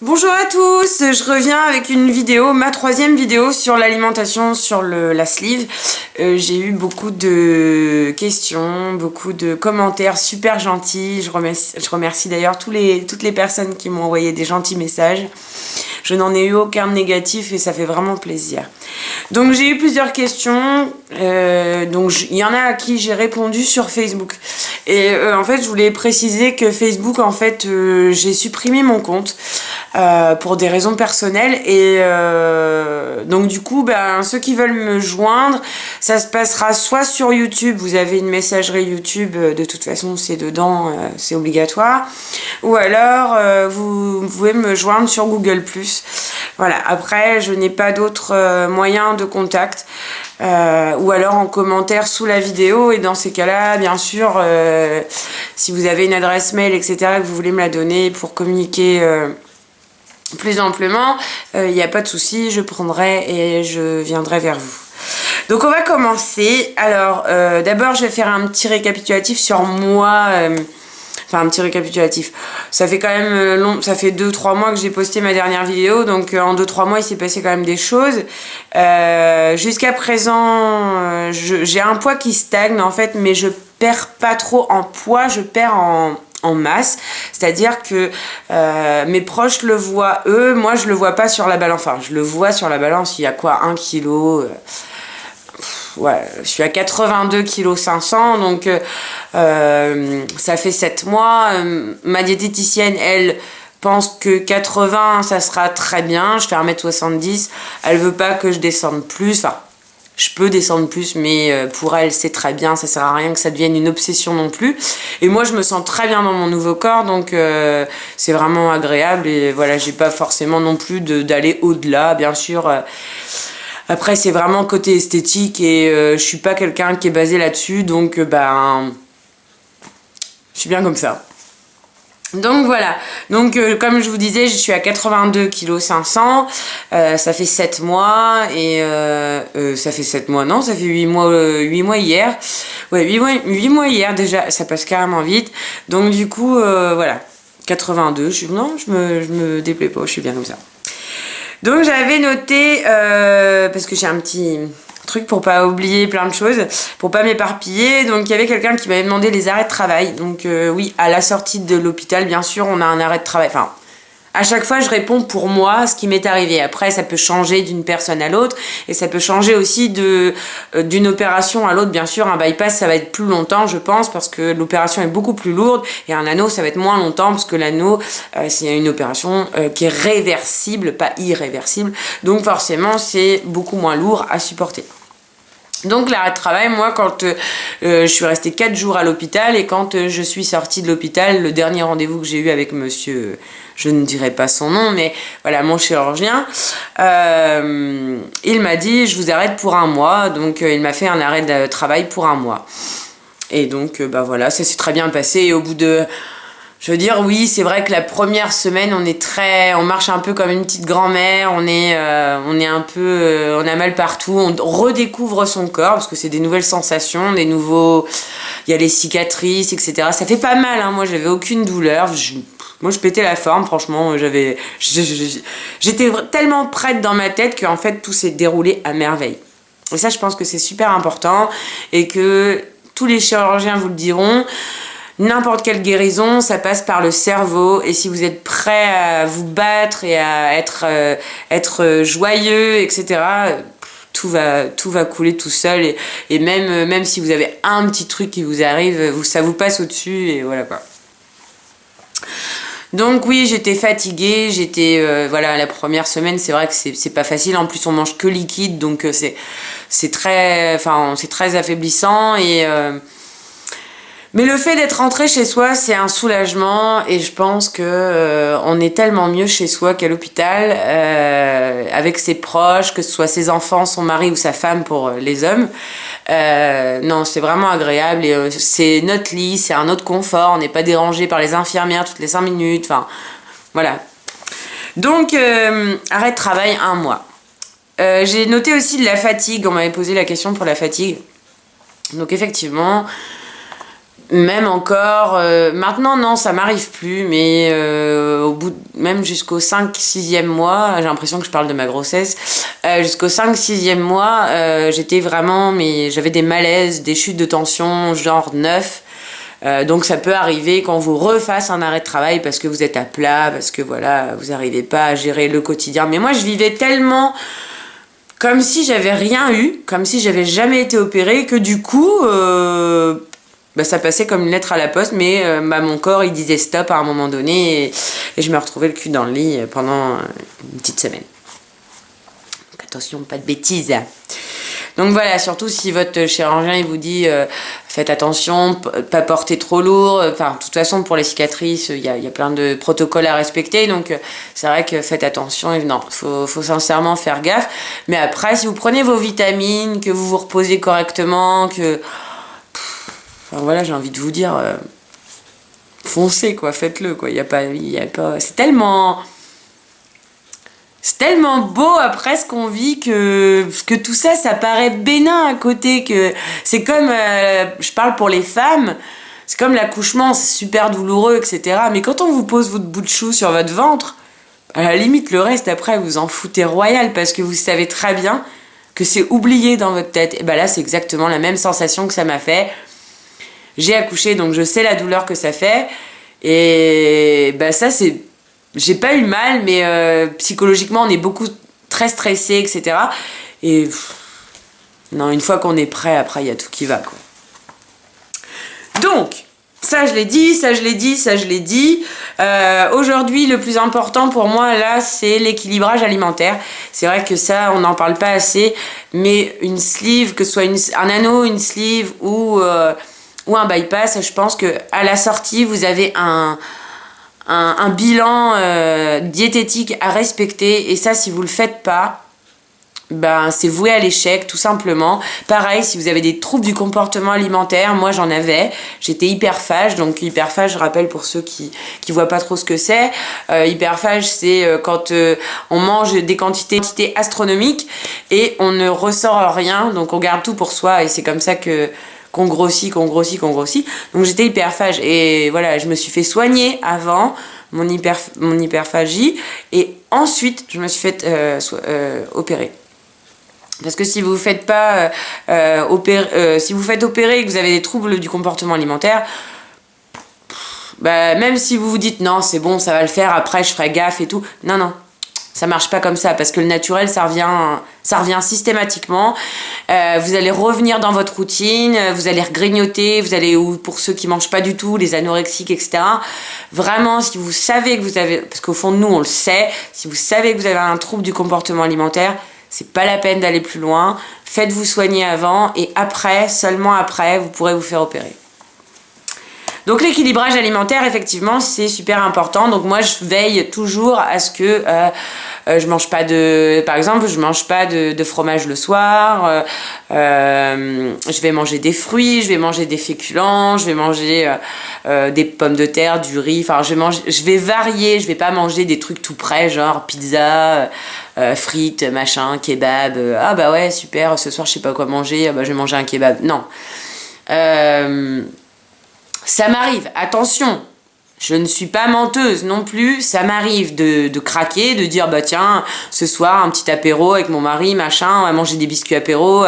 Bonjour à tous, je reviens avec une vidéo, ma troisième vidéo sur l'alimentation sur la sleeve. J'ai eu beaucoup de questions, beaucoup de commentaires super gentils. Je remercie d'ailleurs toutes les personnes qui m'ont envoyé des gentils messages. Je n'en ai eu aucun négatif et ça fait vraiment plaisir. Donc j'ai eu plusieurs questions, il y en a à qui j'ai répondu sur Facebook. Et en fait je voulais préciser que Facebook, en fait j'ai supprimé mon compte pour des raisons personnelles et donc du coup ceux qui veulent me joindre, ça se passera soit sur YouTube, vous avez une messagerie YouTube, de toute façon c'est dedans, c'est obligatoire, ou alors vous pouvez me joindre sur Google+. Voilà, après je n'ai pas d'autres moyens de contact, ou alors en commentaire sous la vidéo, et dans ces cas-là bien sûr si vous avez une adresse mail etc que vous voulez me la donner pour communiquer plus amplement, il n'y a pas de souci, je prendrai et je viendrai vers vous. Donc on va commencer. Alors d'abord je vais faire un petit récapitulatif sur moi. Enfin un petit récapitulatif. Ça fait quand même long, ça fait 2-3 mois que j'ai posté ma dernière vidéo, donc en 2-3 mois il s'est passé quand même des choses. Jusqu'à présent, j'ai un poids qui stagne en fait, mais je perds pas trop en poids, je perds en masse, c'est-à-dire que mes proches le voient eux, moi je le vois pas sur la balance, enfin je le vois sur la balance, il y a quoi, 1 kilo, ouais, je suis à 82 kg 500, donc ça fait 7 mois, ma diététicienne elle pense que 80 ça sera très bien, je fais 1m70, elle veut pas que je descende plus, enfin je peux descendre plus, mais pour elle, c'est très bien. Ça sert à rien que ça devienne une obsession non plus. Et moi, je me sens très bien dans mon nouveau corps, donc c'est vraiment agréable. Et voilà, j'ai pas forcément non plus d'aller au-delà, bien sûr. Après, c'est vraiment côté esthétique et je suis pas quelqu'un qui est basé là-dessus, donc je suis bien comme ça. Donc voilà, donc comme je vous disais, je suis à 82 kg 500, ça fait 7 mois, et ça fait 7 mois, non, ça fait 8 mois, 8 mois hier, ouais, 8 mois hier déjà, ça passe carrément vite, donc du coup, voilà, 82, je me déplais pas, je suis bien comme ça. Donc j'avais noté, parce que j'ai un petit truc pour pas oublier plein de choses, pour pas m'éparpiller. Donc il y avait quelqu'un qui m'avait demandé les arrêts de travail. Donc oui, à la sortie de l'hôpital, bien sûr, on a un arrêt de travail. Enfin, à chaque fois, je réponds pour moi ce qui m'est arrivé. Après, ça peut changer d'une personne à l'autre et ça peut changer aussi d'une opération à l'autre. Bien sûr, un bypass, ça va être plus longtemps, je pense, parce que l'opération est beaucoup plus lourde, et un anneau, ça va être moins longtemps parce que l'anneau, c'est une opération qui est réversible, pas irréversible. Donc forcément, c'est beaucoup moins lourd à supporter. Donc l'arrêt de travail, moi quand je suis restée 4 jours à l'hôpital, et quand je suis sortie de l'hôpital, le dernier rendez-vous que j'ai eu avec monsieur, je ne dirai pas son nom, mais voilà, mon chirurgien, il m'a dit je vous arrête pour 1 mois, donc il m'a fait un arrêt de travail pour 1 mois. Et donc voilà, ça s'est très bien passé, et au bout de... Je veux dire, oui, c'est vrai que la première semaine, on marche un peu comme une petite grand-mère, on est un peu, on a mal partout, on redécouvre son corps, parce que c'est des nouvelles sensations, il y a les cicatrices, etc. Ça fait pas mal, hein, moi j'avais aucune douleur, moi je pétais la forme, franchement, j'étais tellement prête dans ma tête qu'en fait tout s'est déroulé à merveille. Et ça, je pense que c'est super important, et que tous les chirurgiens vous le diront. N'importe quelle guérison, ça passe par le cerveau, et si vous êtes prêt à vous battre et à être joyeux, etc., tout va couler tout seul, et même si vous avez un petit truc qui vous arrive, ça vous passe au-dessus, et voilà quoi. Donc oui, j'étais fatiguée, voilà, la première semaine, c'est vrai que c'est pas facile, en plus on mange que liquide, donc c'est très affaiblissant, mais le fait d'être rentré chez soi, c'est un soulagement, et je pense que on est tellement mieux chez soi qu'à l'hôpital, avec ses proches, que ce soit ses enfants, son mari ou sa femme pour les hommes. Non, c'est vraiment agréable, et c'est notre lit, c'est un autre confort, on n'est pas dérangé par les infirmières toutes les 5 minutes, enfin voilà. Donc arrêt de travail 1 mois. J'ai noté aussi de la fatigue, on m'avait posé la question pour la fatigue. Donc effectivement... Même encore, maintenant non, ça m'arrive plus, mais même jusqu'au 5-6e mois, j'ai l'impression que je parle de ma grossesse, jusqu'au 5-6e mois, j'étais vraiment, mais j'avais des malaises, des chutes de tension, genre 9. Donc ça peut arriver qu'on vous refasse un arrêt de travail parce que vous êtes à plat, parce que voilà, vous n'arrivez pas à gérer le quotidien. Mais moi je vivais tellement comme si j'avais rien eu, comme si j'avais jamais été opérée, que du coup... ça passait comme une lettre à la poste, mais mon corps il disait stop à un moment donné et je me retrouvais le cul dans le lit pendant une petite semaine. Donc attention, pas de bêtises. Donc voilà, surtout si votre chirurgien il vous dit faites attention, pas porter trop lourd. Enfin, de toute façon, pour les cicatrices, il y a plein de protocoles à respecter. Donc c'est vrai que faites attention. Et non, faut sincèrement faire gaffe. Mais après, si vous prenez vos vitamines, que vous vous reposez correctement, que... Enfin voilà, j'ai envie de vous dire, foncez quoi, faites-le quoi. Y a pas, c'est tellement beau après ce qu'on vit que tout ça, ça paraît bénin à côté. Que c'est comme, je parle pour les femmes, c'est comme l'accouchement, c'est super douloureux, etc. Mais quand on vous pose votre bout de chou sur votre ventre, à la limite le reste après vous en foutez royal parce que vous savez très bien que c'est oublié dans votre tête. Et ben là, c'est exactement la même sensation que ça m'a fait. J'ai accouché, donc je sais la douleur que ça fait. Et ça, c'est... J'ai pas eu mal, mais psychologiquement, on est très stressé, etc. Et non, une fois qu'on est prêt, après, il y a tout qui va, quoi. Donc, ça, je l'ai dit. Aujourd'hui, le plus important pour moi, là, c'est l'équilibrage alimentaire. C'est vrai que ça, on n'en parle pas assez. Mais une sleeve, que ce soit un anneau, une sleeve ou un bypass, je pense qu'à la sortie, vous avez un bilan diététique à respecter. Et ça, si vous ne le faites pas, c'est voué à l'échec, tout simplement. Pareil, si vous avez des troubles du comportement alimentaire, moi j'en avais. J'étais hyperphage. Donc hyperphage, je rappelle pour ceux qui voient pas trop ce que c'est. Hyperphage, c'est quand on mange des quantités astronomiques et on ne ressort rien. Donc on garde tout pour soi et c'est comme ça qu'on grossit. Donc j'étais hyperphage et voilà, je me suis fait soigner avant mon hyperphagie et ensuite je me suis fait opérer. Parce que si vous ne faites pas si vous faites opérer et que vous avez des troubles du comportement alimentaire, même si vous vous dites non c'est bon ça va le faire, après je ferai gaffe et tout, non, ça marche pas comme ça parce que le naturel ça revient systématiquement. Vous allez revenir dans votre routine, vous allez regrignoter, ou pour ceux qui mangent pas du tout, les anorexiques, etc. Vraiment, si vous savez que vous avez, parce qu'au fond de nous on le sait, si vous savez que vous avez un trouble du comportement alimentaire, c'est pas la peine d'aller plus loin. Faites-vous soigner avant et après, seulement après, vous pourrez vous faire opérer. Donc l'équilibrage alimentaire, effectivement, c'est super important. Donc moi, je veille toujours à ce que je mange pas par exemple, je mange pas de fromage le soir. Je vais manger des fruits, je vais manger des féculents, je vais manger des pommes de terre, du riz. Enfin, je vais varier. Je vais pas manger des trucs tout prêts, genre pizza, frites, machin, kebab. Ah bah ouais, super. Ce soir, je sais pas quoi manger. Ah bah je vais manger un kebab. Non. Ça m'arrive, attention, je ne suis pas menteuse non plus, ça m'arrive de craquer, de dire tiens, ce soir un petit apéro avec mon mari, machin, on va manger des biscuits apéro.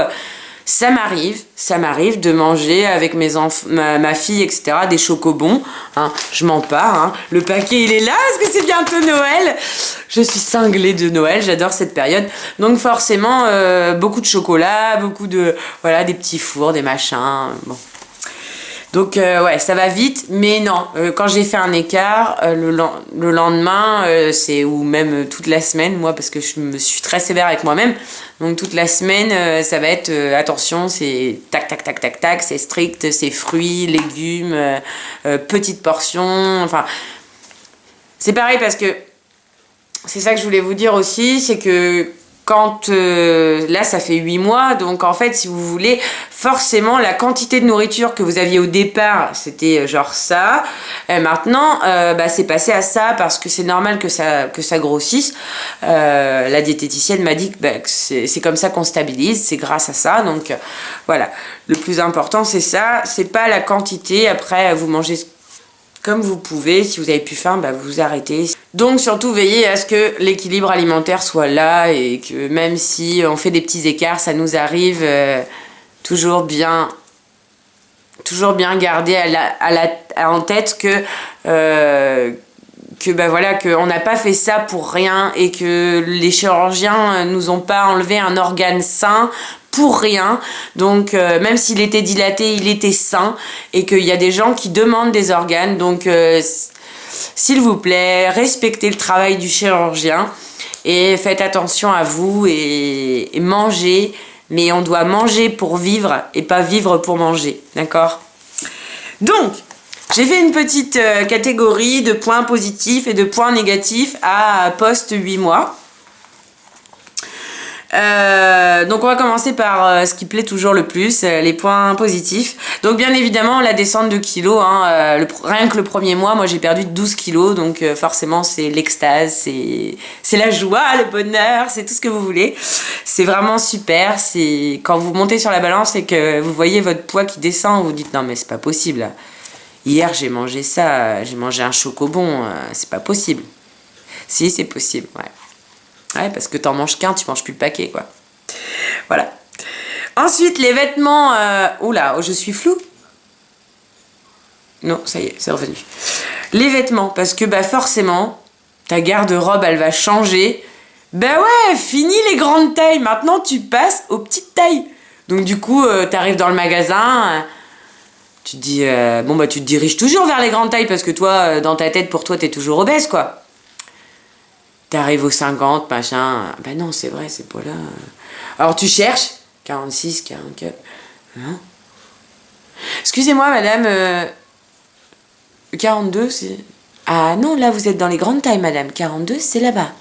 Ça m'arrive de manger avec mes enfants, ma fille, etc., des chocobons. Hein, je mens pas, hein. Le paquet il est là parce que c'est bientôt Noël. Je suis cinglée de Noël, j'adore cette période. Donc forcément, beaucoup de chocolat, beaucoup de, voilà, des petits fours, des machins, bon. Donc ouais, ça va vite, mais non, quand j'ai fait un écart, le lendemain, ou même toute la semaine, moi, parce que je me suis très sévère avec moi-même, donc toute la semaine, ça va être, attention, c'est tac, tac, tac, tac, tac, c'est strict, c'est fruits, légumes, petites portions, enfin, c'est pareil parce que, c'est ça que je voulais vous dire aussi, c'est que quand là ça fait 8 mois, donc en fait si vous voulez, forcément la quantité de nourriture que vous aviez au départ c'était genre ça, et maintenant c'est passé à ça parce que c'est normal que ça grossisse. La diététicienne m'a dit que c'est comme ça qu'on stabilise, c'est grâce à ça, donc voilà, le plus important c'est ça, c'est pas la quantité. Après vous mangez comme vous pouvez, si vous avez plus faim, vous arrêtez. Donc surtout veillez à ce que l'équilibre alimentaire soit là et que même si on fait des petits écarts, ça nous arrive toujours bien garder en tête que voilà, qu'on n'a pas fait ça pour rien et que les chirurgiens nous ont pas enlevé un organe sain pour rien. Donc même s'il était dilaté, il était sain, et qu'il y a des gens qui demandent des organes. Donc s'il vous plaît, respectez le travail du chirurgien et faites attention à vous et mangez, mais on doit manger pour vivre et pas vivre pour manger, d'accord? Donc j'ai fait une petite catégorie de points positifs et de points négatifs à post 8 mois. Donc on va commencer par ce qui plaît toujours le plus, les points positifs. Donc bien évidemment la descente de kilos, rien que le premier mois, moi j'ai perdu 12 kilos, donc forcément c'est l'extase, c'est la joie, le bonheur, c'est tout ce que vous voulez. C'est vraiment super, c'est quand vous montez sur la balance et que vous voyez votre poids qui descend, vous dites non mais c'est pas possible là. Hier j'ai mangé ça, j'ai mangé un chocobon, c'est pas possible. Si, c'est possible, ouais. Ouais, parce que t'en manges qu'un, tu manges plus le paquet, quoi. Voilà. Ensuite, les vêtements... Oula, je suis floue. Non, ça y est, c'est revenu. Les vêtements, parce que forcément, ta garde-robe, elle va changer. Ouais, fini les grandes tailles. Maintenant, tu passes aux petites tailles. Donc du coup, t'arrives dans le magasin... tu te dis... tu te diriges toujours vers les grandes tailles, parce que toi, dans ta tête, pour toi, t'es toujours obèse, quoi. T'arrives aux 50, machin. Non, c'est vrai, c'est pas là. Alors tu cherches 46, 44. Hein? Excusez-moi, madame. 42, c'est. Ah non, là, vous êtes dans les grandes tailles, madame. 42, c'est là-bas.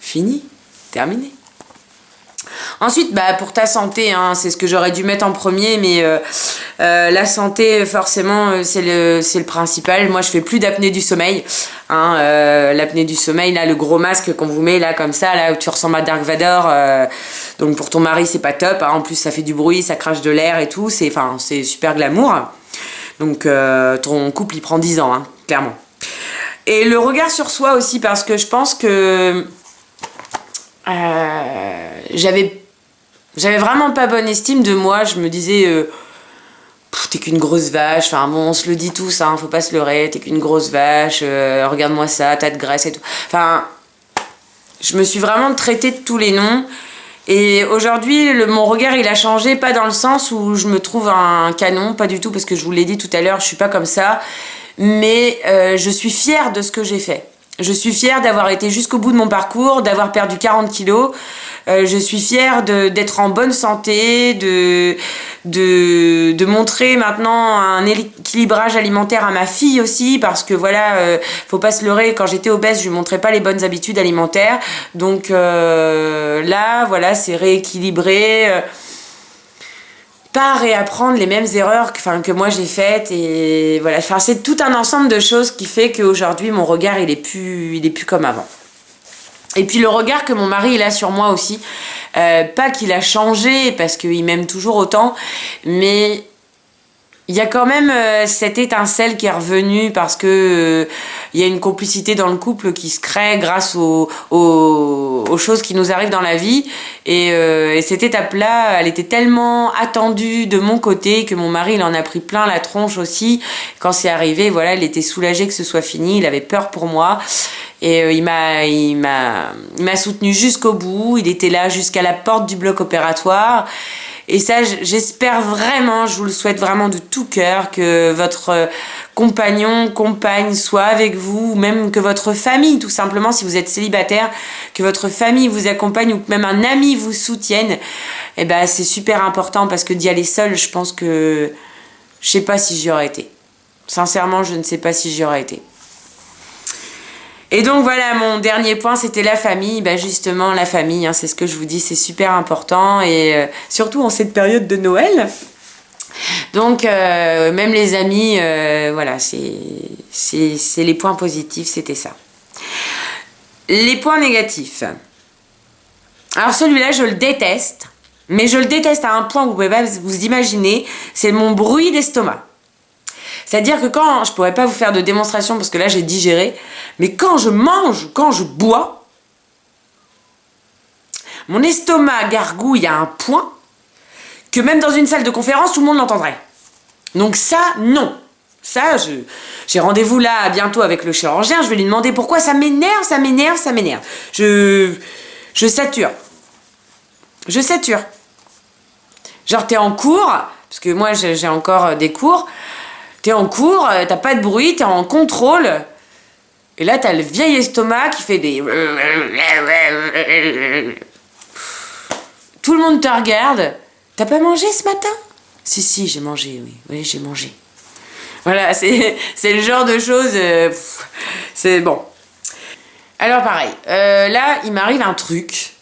Fini. Terminé. Ensuite, pour ta santé, c'est ce que j'aurais dû mettre en premier, mais la santé, forcément, c'est le principal. Moi, je fais plus d'apnée du sommeil. L'apnée du sommeil, là, le gros masque qu'on vous met, là, comme ça, là, où tu ressembles à Dark Vador. Donc, pour ton mari, c'est pas top. En plus, ça fait du bruit, ça crache de l'air et tout. C'est super glamour. Donc, ton couple, il prend 10 ans, clairement. Et le regard sur soi aussi, parce que je pense que j'avais vraiment pas bonne estime de moi. Je me disais t'es qu'une grosse vache, on se le dit tous, faut pas se leurrer, t'es qu'une grosse vache, regarde-moi ça, t'as de graisse et tout. Je me suis vraiment traitée de tous les noms. Et aujourd'hui, mon regard, il a changé, pas dans le sens où je me trouve un canon, pas du tout, parce que je vous l'ai dit tout à l'heure, je suis pas comme ça. Mais je suis fière de ce que j'ai fait. Je suis fière d'avoir été jusqu'au bout de mon parcours, d'avoir perdu 40 kilos. Je suis fière d'être en bonne santé, de montrer maintenant un équilibrage alimentaire à ma fille aussi, parce que voilà, faut pas se leurrer, quand j'étais obèse, je lui montrais pas les bonnes habitudes alimentaires. Donc là, voilà, c'est rééquilibré. Pas réapprendre les mêmes erreurs que moi j'ai faites, et voilà, c'est tout un ensemble de choses qui fait qu'aujourd'hui mon regard il est plus comme avant. Et puis le regard que mon mari il a sur moi aussi, pas qu'il a changé parce qu'il m'aime toujours autant, mais il y a quand même cette étincelle qui est revenue, parce que il y a une complicité dans le couple qui se crée grâce aux choses qui nous arrivent dans la vie. Et cette étape-là, elle était tellement attendue de mon côté que mon mari, il en a pris plein la tronche aussi. Quand c'est arrivé, voilà, il était soulagé que ce soit fini. Il avait peur pour moi. Et il m'a soutenu jusqu'au bout. Il était là jusqu'à la porte du bloc opératoire. Et ça, j'espère vraiment, je vous le souhaite vraiment de tout cœur, que votre compagne soit avec vous, ou même que votre famille, tout simplement, si vous êtes célibataire, que votre famille vous accompagne, ou que même un ami vous soutienne. Et c'est super important, parce que d'y aller seul, je pense que je sais pas si j'y aurais été. Sincèrement, je ne sais pas si j'y aurais été. Et donc voilà, mon dernier point, c'était la famille. Bah justement, la famille, hein, c'est ce que je vous dis, c'est super important. Et surtout en cette période de Noël. Donc, même les amis, voilà, c'est les points positifs, c'était ça. Les points négatifs. Alors celui-là, je le déteste. Mais je le déteste à un point que vous pouvez pas vous imaginer. C'est mon bruit d'estomac. C'est-à-dire que quand, je pourrais pas vous faire de démonstration parce que là j'ai digéré, mais quand je mange, quand je bois, mon estomac gargouille à un point que même dans une salle de conférence, tout le monde l'entendrait. Donc ça, non. Ça, j'ai rendez-vous là bientôt avec le chirurgien, je vais lui demander pourquoi ça m'énerve, ça m'énerve, ça m'énerve. Je sature. Je sature. Genre t'es en cours, parce que moi j'ai encore des cours, t'es en cours, t'as pas de bruit, t'es en contrôle, et là t'as le vieil estomac qui fait des... Tout le monde te regarde. T'as pas mangé ce matin? Si, j'ai mangé, oui. Oui, j'ai mangé. Voilà, c'est le genre de choses... c'est bon. Alors pareil, là il m'arrive un truc.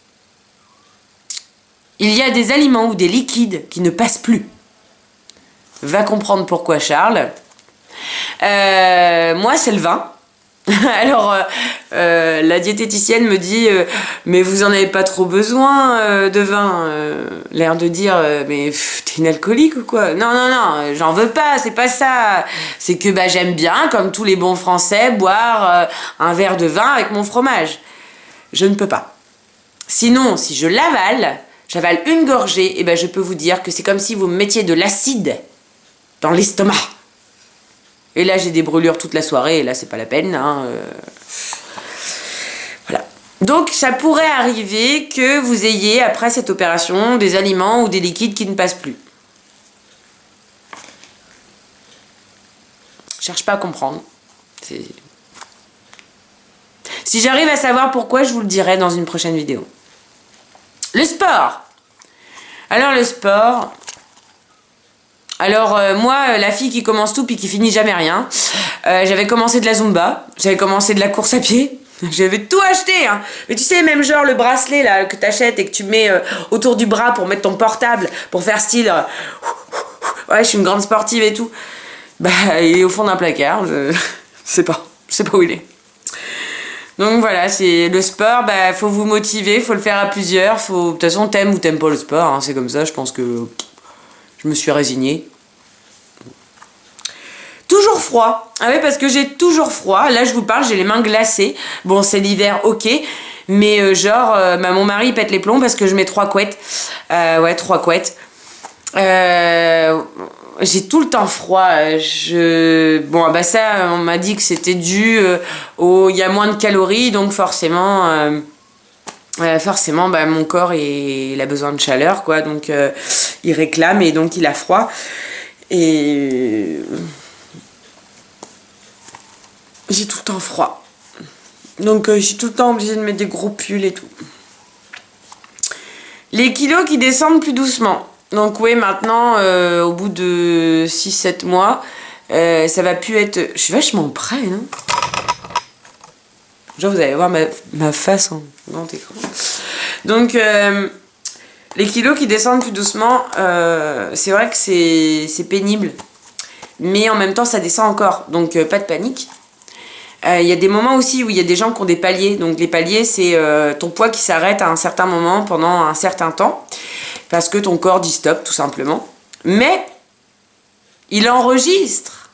Il y a des aliments ou des liquides qui ne passent plus. Va comprendre pourquoi, Charles. Moi, c'est le vin. Alors, la diététicienne me dit mais vous en avez pas trop besoin de vin. L'air de dire mais t'es une alcoolique ou quoi? Non, j'en veux pas, c'est pas ça. C'est que bah, j'aime bien, comme tous les bons Français, boire un verre de vin avec mon fromage. Je ne peux pas. Sinon, si je l'avale... J'avale une gorgée, et ben je peux vous dire que c'est comme si vous me mettiez de l'acide dans l'estomac. Et là, j'ai des brûlures toute la soirée, et là, c'est pas la peine. Hein, voilà. Donc, ça pourrait arriver que vous ayez, après cette opération, des aliments ou des liquides qui ne passent plus. Je cherche pas à comprendre. Si j'arrive à savoir pourquoi, je vous le dirai dans une prochaine vidéo. Le sport. Alors le sport. Alors moi, la fille qui commence tout puis qui finit jamais rien. J'avais commencé de la Zumba. J'avais commencé de la course à pied. J'avais tout acheté. Hein. Mais tu sais, même genre le bracelet là que t'achètes et que tu mets autour du bras pour mettre ton portable, pour faire style... ouais, je suis une grande sportive et tout. Bah, il est au fond d'un placard. Je sais pas où il est. Donc voilà, c'est le sport, bah faut vous motiver, faut le faire à plusieurs, faut... De toute façon, t'aimes ou t'aimes pas le sport, hein, c'est comme ça, je pense que je me suis résignée. Toujours froid. Ah ouais, parce que j'ai toujours froid. Là, je vous parle, j'ai les mains glacées. Bon, c'est l'hiver, ok. Mais mon mari pète les plombs parce que je mets 3 couettes. Ouais, 3 couettes. J'ai tout le temps froid. Bon, bah ça, on m'a dit que c'était dû il y a moins de calories, donc forcément, bah, mon corps il a besoin de chaleur, quoi. Donc, il réclame et donc il a froid. Et j'ai tout le temps froid. Donc, je suis tout le temps obligée de mettre des gros pulls et tout. Les kilos qui descendent plus doucement. Donc oui, maintenant, au bout de 6-7 mois, ça va plus être... Je suis vachement près, non? Genre, vous allez voir ma face en grand écran. Donc, les kilos qui descendent plus doucement, c'est vrai que c'est pénible. Mais en même temps, ça descend encore. Donc, pas de panique. Il y a des moments aussi où il y a des gens qui ont des paliers. Donc, les paliers, c'est ton poids qui s'arrête à un certain moment pendant un certain temps. Parce que ton corps dit stop, tout simplement. Mais, il enregistre.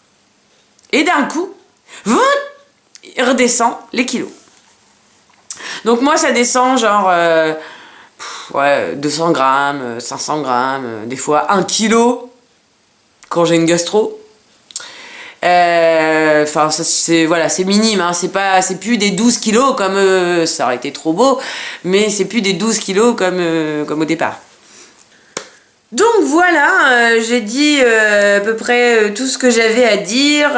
Et d'un coup, il redescend les kilos. Donc moi, ça descend genre 200 grammes, 500 grammes, des fois 1 kilo quand j'ai une gastro. Enfin, c'est minime, hein, c'est plus des 12 kilos comme ça aurait été trop beau, mais c'est plus des 12 kilos comme au départ. Donc voilà, j'ai dit à peu près tout ce que j'avais à dire.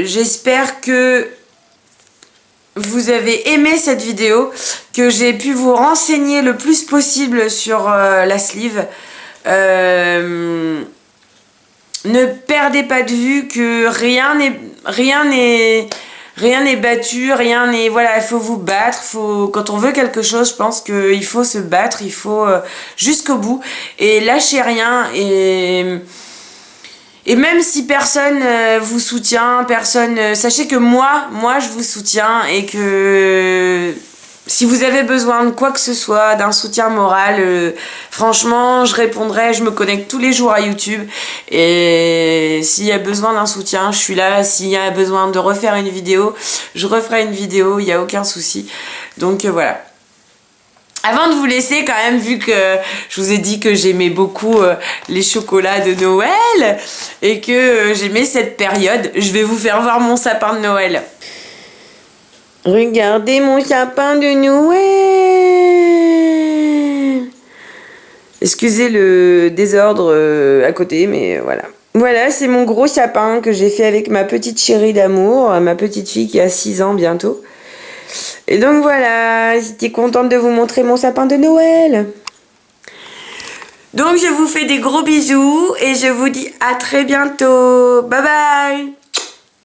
J'espère que vous avez aimé cette vidéo, que j'ai pu vous renseigner le plus possible sur la sleeve. Ne perdez pas de vue que rien rien n'est battu, rien n'est... Voilà, il faut vous battre. Quand on veut quelque chose, je pense qu'il faut se battre, il faut jusqu'au bout. Et lâchez rien. Et même si personne vous soutient, sachez que moi, je vous soutiens et que si vous avez besoin de quoi que ce soit, d'un soutien moral, franchement, je répondrai. Je me connecte tous les jours à YouTube et s'il y a besoin d'un soutien, je suis là. S'il y a besoin de refaire une vidéo, je referai une vidéo. Il n'y a aucun souci. Donc voilà. Avant de vous laisser quand même, vu que je vous ai dit que j'aimais beaucoup les chocolats de Noël et que j'aimais cette période, je vais vous faire voir mon sapin de Noël. Regardez mon sapin de Noël. Excusez le désordre à côté, mais voilà. Voilà, c'est mon gros sapin que j'ai fait avec ma petite chérie d'amour, ma petite fille qui a 6 ans bientôt. Et donc voilà, j'étais contente de vous montrer mon sapin de Noël. Donc je vous fais des gros bisous et je vous dis à très bientôt. Bye bye.